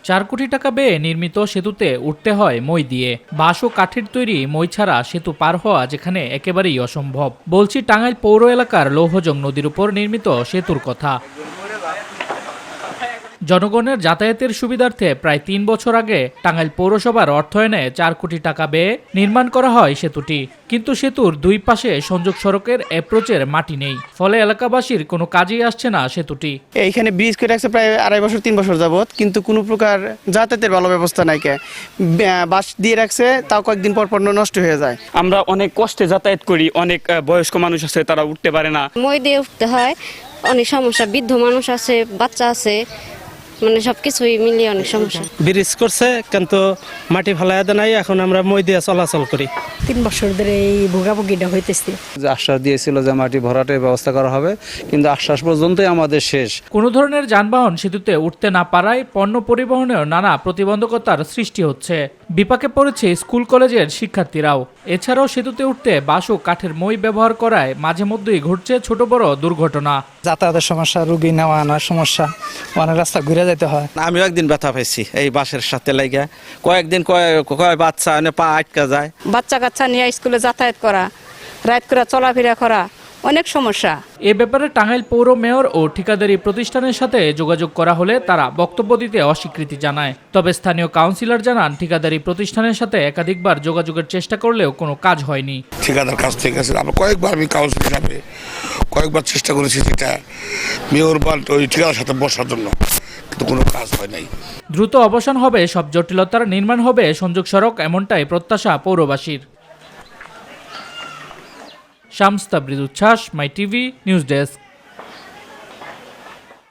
4 কোটি টাকা ব্যয়ে নির্মিত সেতুতে উঠতে হয় মই দিয়ে। বাঁশ ও কাঠের তৈরি মই ছাড়া সেতু পার হওয়া যেখানে একেবারেই অসম্ভব। বলছি টাঙ্গাইল পৌর এলাকার লৌহজং নদীর উপর নির্মিত সেতুর কথা। জনগণের যাতায়াতের সুবিধার্থে প্রায় 3 বছর আগে টাঙ্গাইল পৌরসভার অর্থায়নে 4 কোটি টাকা ব্যয়ে নির্মাণ করা হয় সেতুটি। কিন্তু সেতুর দুই পাশে সংযোগ সড়কের অ্যাপ্রোচের মাটি নেই, ফলে এলাকাবাসীর কোনো কাজেই আসছে না সেতুটি। এইখানে ব্রিজ করে রাখছে প্রায় 2.5 বছর 3 বছর যাবত, কিন্তু কোনো প্রকার যাতায়াতের ভালো ব্যবস্থা নাই। বাস দিয়ে রাখছে, তাও কয়েকদিন পর পর নষ্ট হয়ে যায়। আমরা অনেক কষ্টে যাতায়াত করি, অনেক বয়স্ক মানুষ আছে তারা উঠতে পারে না। মই দিয়ে উঠতে হয়, অনেক সমস্যা, বৃদ্ধ মানুষ আছে, বাচ্চা আছে, মানে সবকিছুই মিলিয়ে অনেক সমস্যা। ব্রিজ করছে কিন্তু মাটি ফেলায় নাই, এখন আমরা মই দিয়ে চলাচল করি। 3 বছর ধরে এই ভোগাভুগিটা হইতেছে। যে আশ্বাস দিয়েছিল যে মাটি ভরাটের ব্যবস্থা করা হবে, কিন্তু আশ্বাস পর্যন্তই আমাদের শেষ। কোনো ধরনের যানবাহন সেতুতে উঠতে না পারায় পণ্য পরিবহনেও নানা প্রতিবন্ধকতার সৃষ্টি হচ্ছে। বিপাকে পড়েছে স্কুল কলেজের শিক্ষার্থীরাও। এছাড়াও সেতুতে উঠতে বাঁশ ও কাঠের মই ব্যবহার করায় মাঝে মধ্যেই ঘটছে ছোট বড় দুর্ঘটনা। যাতায়াতের সমস্যা, রুগী নেওয়া আনার সমস্যা, অনেক রাস্তা ঘুরে যেতে হয়। আমিও একদিন ব্যথা পাইছি এই বাসের সাথে লাগা। কয়েকদিন কয় বাচ্চা পা আটকা যায়। বাচ্চা কাচ্চা নিয়ে স্কুলে যাতায়াত করা, রাত করে চলাফেরা করা, অনেক সমস্যা। এ ব্যাপারে টাঙ্গাইল পৌর মেয়র ও ঠিকাদারি প্রতিষ্ঠানের সাথে যোগাযোগ করা হলে তারা বক্তব্য দিতে অস্বীকৃতি জানায়। তবে স্থানীয় কাউন্সিলর জানান, ঠিকাদারি প্রতিষ্ঠানের সাথে একাধিকবার যোগাযোগের চেষ্টা করলেও কোনো কাজ হয়নি। ঠিকাদার কাছ থেকে আমরা কয়েকবার, আমি কাউন্সিল হিসাবে কয়েকবার চেষ্টা করেছি যেটা মেয়র বা ওই ঠিকাদার সাথে বসার জন্য, কিন্তু কোনো কাজ হয় নাই। দ্রুত অবসান হবে সব জটিলতার, নির্মাণ হবে সংযোগ সড়ক, এমনটাই প্রত্যাশা পৌরবাসীর। শামস তাবরিজ উচ্ছ্বাস, মাই টিভি নিউজ ডেস্ক।